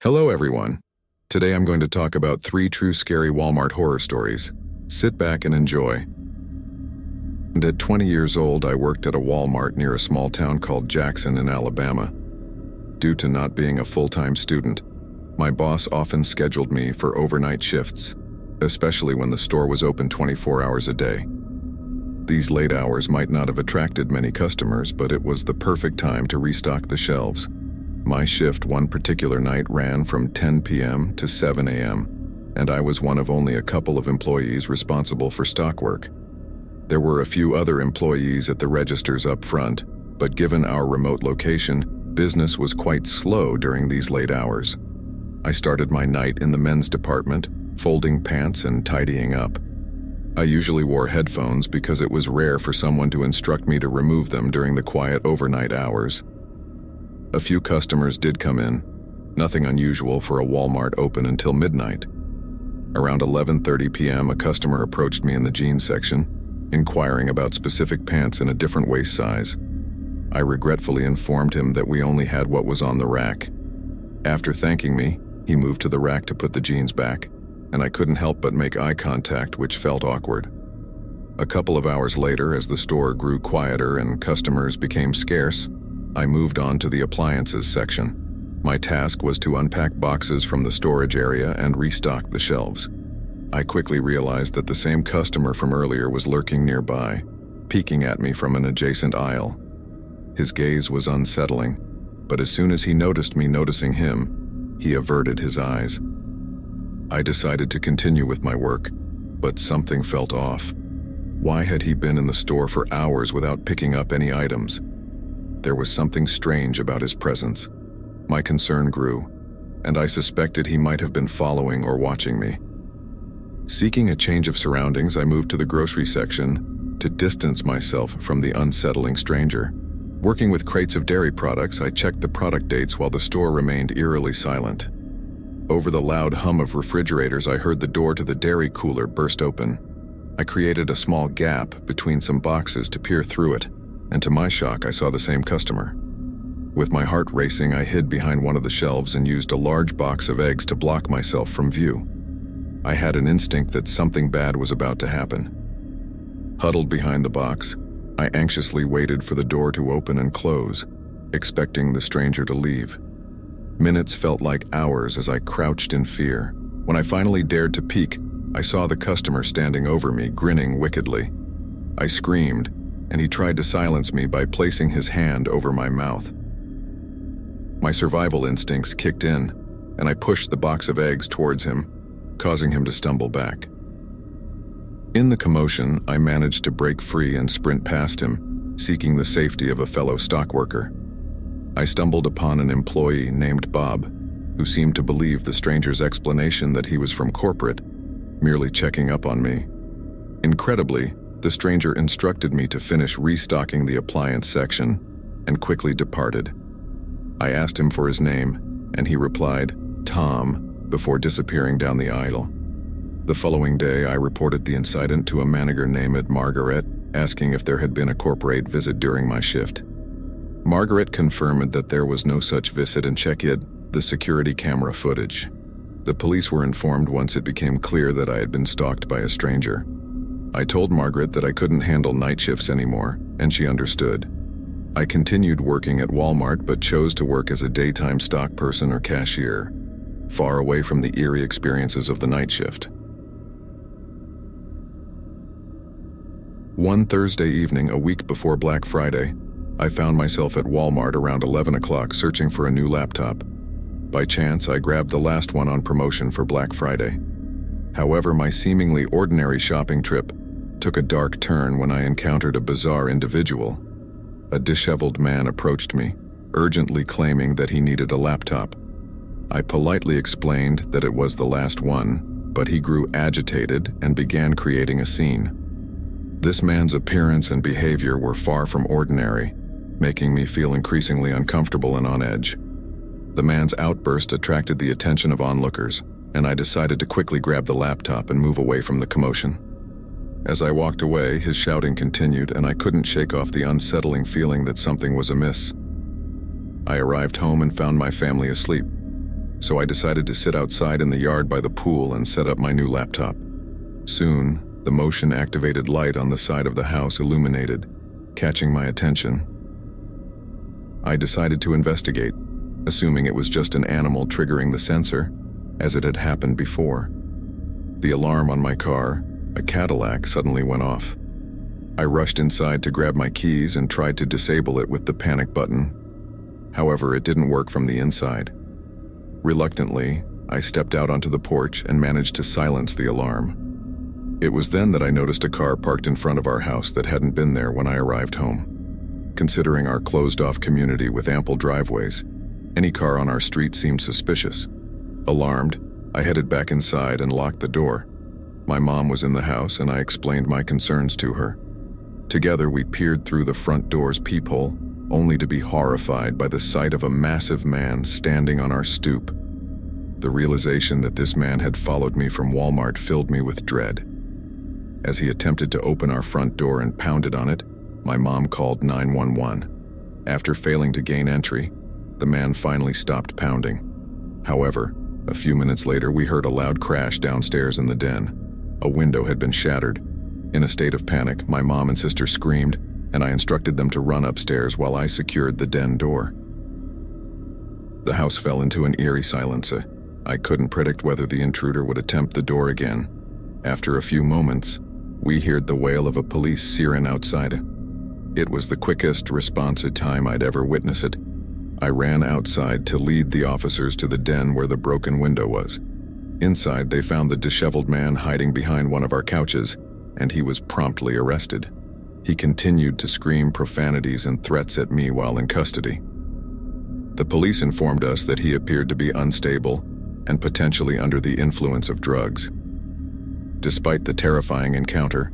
Hello everyone. Today I'm going to talk about 3 true scary Walmart horror stories. Sit back and enjoy. And at 20 years old, I worked at a Walmart near a small town called Jackson in Alabama. Due to not being a full-time student, my boss often scheduled me for overnight shifts, especially when the store was open 24 hours a day. These late hours might not have attracted many customers, but it was the perfect time to restock the shelves. My shift one particular night ran from 10 p.m. to 7 a.m., and I was one of only a couple of employees responsible for stock work. There were a few other employees at the registers up front, but given our remote location, business was quite slow during these late hours. I started my night in the men's department, folding pants and tidying up. I usually wore headphones because it was rare for someone to instruct me to remove them during the quiet overnight hours. A few customers did come in, nothing unusual for a Walmart open until midnight. Around 11:30 p.m., a customer approached me in the jeans section, inquiring about specific pants in a different waist size. I regretfully informed him that we only had what was on the rack. After thanking me, he moved to the rack to put the jeans back, and I couldn't help but make eye contact, which felt awkward. A couple of hours later, as the store grew quieter and customers became scarce, I moved on to the appliances section. My task was to unpack boxes from the storage area and restock the shelves. I quickly realized that the same customer from earlier was lurking nearby, peeking at me from an adjacent aisle. His gaze was unsettling, but as soon as he noticed me noticing him, he averted his eyes. I decided to continue with my work, but something felt off. Why had he been in the store for hours without picking up any items? There was something strange about his presence. My concern grew, and I suspected he might have been following or watching me. Seeking a change of surroundings, I moved to the grocery section to distance myself from the unsettling stranger. Working with crates of dairy products, I checked the product dates while the store remained eerily silent. Over the loud hum of refrigerators, I heard the door to the dairy cooler burst open. I created a small gap between some boxes to peer through it, and to my shock, I saw the same customer. With my heart racing, I hid behind one of the shelves and used a large box of eggs to block myself from view. I had an instinct that something bad was about to happen. Huddled behind the box, I anxiously waited for the door to open and close, expecting the stranger to leave. Minutes felt like hours as I crouched in fear. When I finally dared to peek, I saw the customer standing over me, grinning wickedly. I screamed, and he tried to silence me by placing his hand over my mouth. My survival instincts kicked in, and I pushed the box of eggs towards him, causing him to stumble back. In the commotion, I managed to break free and sprint past him, seeking the safety of a fellow stock worker. I stumbled upon an employee named Bob, who seemed to believe the stranger's explanation that he was from corporate, merely checking up on me. Incredibly, the stranger instructed me to finish restocking the appliance section and quickly departed. I asked him for his name, and he replied, "Tom," before disappearing down the aisle. The following day, I reported the incident to a manager named Margaret, asking if there had been a corporate visit during my shift. Margaret confirmed that there was no such visit and checked the security camera footage. The police were informed once it became clear that I had been stalked by a stranger. I told Margaret that I couldn't handle night shifts anymore, and she understood. I continued working at Walmart but chose to work as a daytime stock person or cashier, far away from the eerie experiences of the night shift. One Thursday evening, a week before Black Friday, I found myself at Walmart around 11 o'clock searching for a new laptop. By chance, I grabbed the last one on promotion for Black Friday. However, my seemingly ordinary shopping trip took a dark turn when I encountered a bizarre individual. A disheveled man approached me, urgently claiming that he needed a laptop. I politely explained that it was the last one, but he grew agitated and began creating a scene. This man's appearance and behavior were far from ordinary, making me feel increasingly uncomfortable and on edge. The man's outburst attracted the attention of onlookers, and I decided to quickly grab the laptop and move away from the commotion. As I walked away, his shouting continued, and I couldn't shake off the unsettling feeling that something was amiss. I arrived home and found my family asleep. so I decided to sit outside in the yard by the pool and set up my new laptop. Soon, the motion-activated light on the side of the house illuminated, catching my attention. I decided to investigate, assuming it was just an animal triggering the sensor, as it had happened before. The alarm on my car, a Cadillac, suddenly went off. I rushed inside to grab my keys and tried to disable it with the panic button. However, it didn't work from the inside. Reluctantly, I stepped out onto the porch and managed to silence the alarm. It was then that I noticed a car parked in front of our house that hadn't been there when I arrived home. Considering our closed-off community with ample driveways, any car on our street seemed suspicious. Alarmed, I headed back inside and locked the door. My mom was in the house and I explained my concerns to her. Together we peered through the front door's peephole, only to be horrified by the sight of a massive man standing on our stoop. The realization that this man had followed me from Walmart filled me with dread. As he attempted to open our front door and pounded on it, my mom called 911. After failing to gain entry, the man finally stopped pounding. However, a few minutes later we heard a loud crash downstairs in the den. A window had been shattered. In a state of panic, my mom and sister screamed, and I instructed them to run upstairs while I secured the den door. The house fell into an eerie silence. I couldn't predict whether the intruder would attempt the door again. After a few moments, we heard the wail of a police siren outside. It was the quickest response time I'd ever witnessed. I ran outside to lead the officers to the den where the broken window was. Inside, they found the disheveled man hiding behind one of our couches, and he was promptly arrested. He continued to scream profanities and threats at me while in custody. The police informed us that he appeared to be unstable and potentially under the influence of drugs. Despite the terrifying encounter,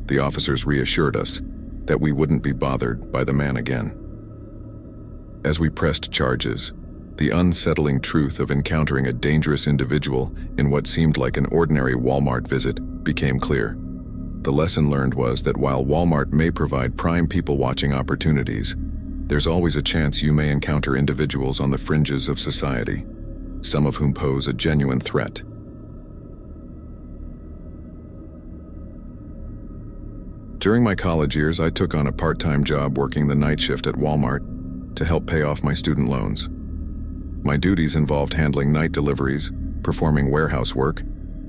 the officers reassured us that we wouldn't be bothered by the man again. As we pressed charges, the unsettling truth of encountering a dangerous individual in what seemed like an ordinary Walmart visit became clear. The lesson learned was that while Walmart may provide prime people-watching opportunities, there's always a chance you may encounter individuals on the fringes of society, some of whom pose a genuine threat. During my college years, I took on a part-time job working the night shift at Walmart to help pay off my student loans. My duties involved handling night deliveries, performing warehouse work,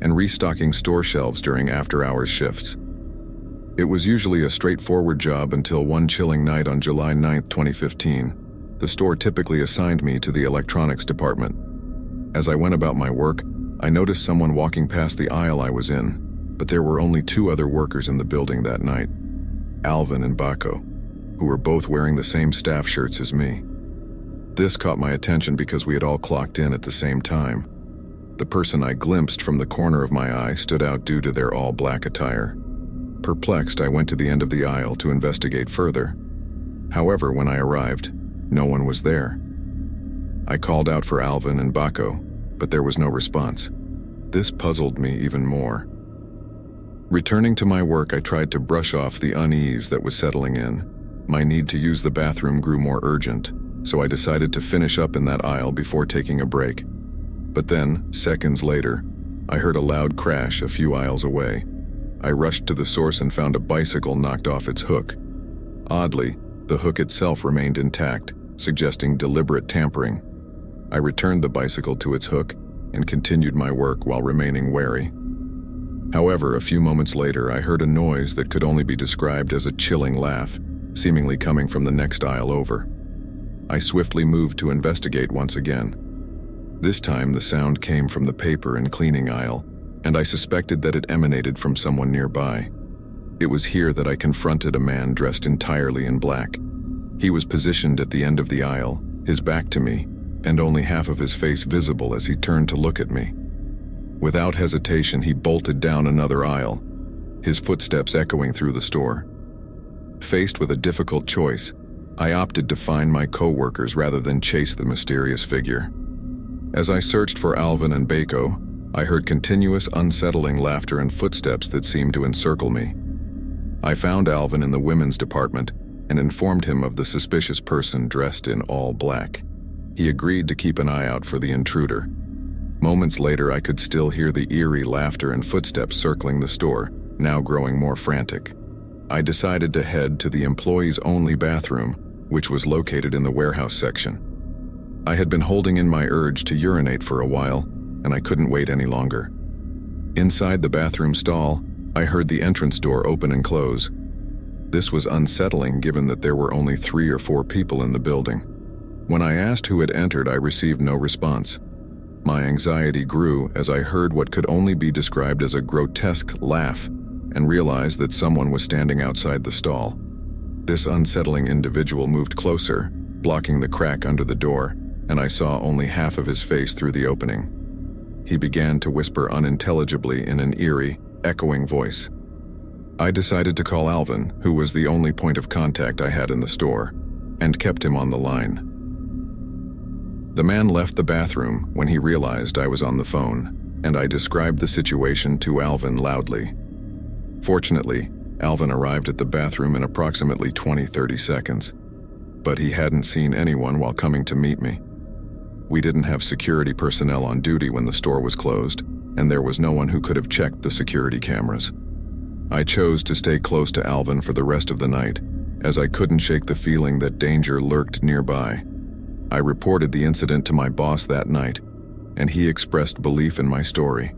and restocking store shelves during after-hours shifts. It was usually a straightforward job until one chilling night on July 9, 2015. The store typically assigned me to the electronics department. As I went about my work, I noticed someone walking past the aisle I was in, but there were only two other workers in the building that night, Alvin and Baco, who were both wearing the same staff shirts as me. This caught my attention because we had all clocked in at the same time. The person I glimpsed from the corner of my eye stood out due to their all-black attire. Perplexed, I went to the end of the aisle to investigate further. However, when I arrived, no one was there. I called out for Alvin and Baco, but there was no response. This puzzled me even more. Returning to my work, I tried to brush off the unease that was settling in. My need to use the bathroom grew more urgent, so I decided to finish up in that aisle before taking a break. But then, seconds later, I heard a loud crash a few aisles away. I rushed to the source and found a bicycle knocked off its hook. Oddly, the hook itself remained intact, suggesting deliberate tampering. I returned the bicycle to its hook and continued my work while remaining wary. However, a few moments later, I heard a noise that could only be described as a chilling laugh, seemingly coming from the next aisle over. I swiftly moved to investigate once again. This time, the sound came from the paper and cleaning aisle, and I suspected that it emanated from someone nearby. It was here that I confronted a man dressed entirely in black. He was positioned at the end of the aisle, his back to me, and only half of his face visible as he turned to look at me. Without hesitation, he bolted down another aisle, his footsteps echoing through the store. Faced with a difficult choice, I opted to find my co-workers rather than chase the mysterious figure. As I searched for Alvin and Baco, I heard continuous unsettling laughter and footsteps that seemed to encircle me. I found Alvin in the women's department and informed him of the suspicious person dressed in all black. He agreed to keep an eye out for the intruder, Moments later, I could still hear the eerie laughter and footsteps circling the store, now growing more frantic. I decided to head to the employees-only bathroom, which was located in the warehouse section. I had been holding in my urge to urinate for a while, and I couldn't wait any longer. Inside the bathroom stall, I heard the entrance door open and close. This was unsettling given that there were only 3 or 4 people in the building. When I asked who had entered, I received no response. My anxiety grew as I heard what could only be described as a grotesque laugh and realized that someone was standing outside the stall. This unsettling individual moved closer, blocking the crack under the door, and I saw only half of his face through the opening. He began to whisper unintelligibly in an eerie, echoing voice. I decided to call Alvin, who was the only point of contact I had in the store, and kept him on the line. The man left the bathroom when he realized I was on the phone, and I described the situation to Alvin loudly. Fortunately, Alvin arrived at the bathroom in approximately 20-30 seconds, but he hadn't seen anyone while coming to meet me. We didn't have security personnel on duty when the store was closed, and there was no one who could have checked the security cameras. I chose to stay close to Alvin for the rest of the night, as I couldn't shake the feeling that danger lurked nearby. I reported the incident to my boss that night, and he expressed belief in my story.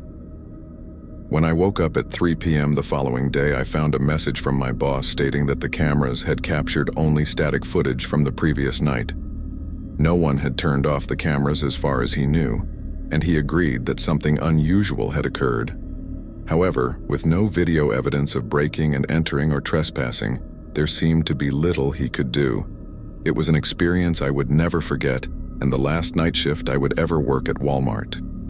When I woke up at 3 p.m. the following day, I found a message from my boss stating that the cameras had captured only static footage from the previous night. No one had turned off the cameras as far as he knew, and he agreed that something unusual had occurred. However, with no video evidence of breaking and entering or trespassing, there seemed to be little he could do. It was an experience I would never forget, and the last night shift I would ever work at Walmart.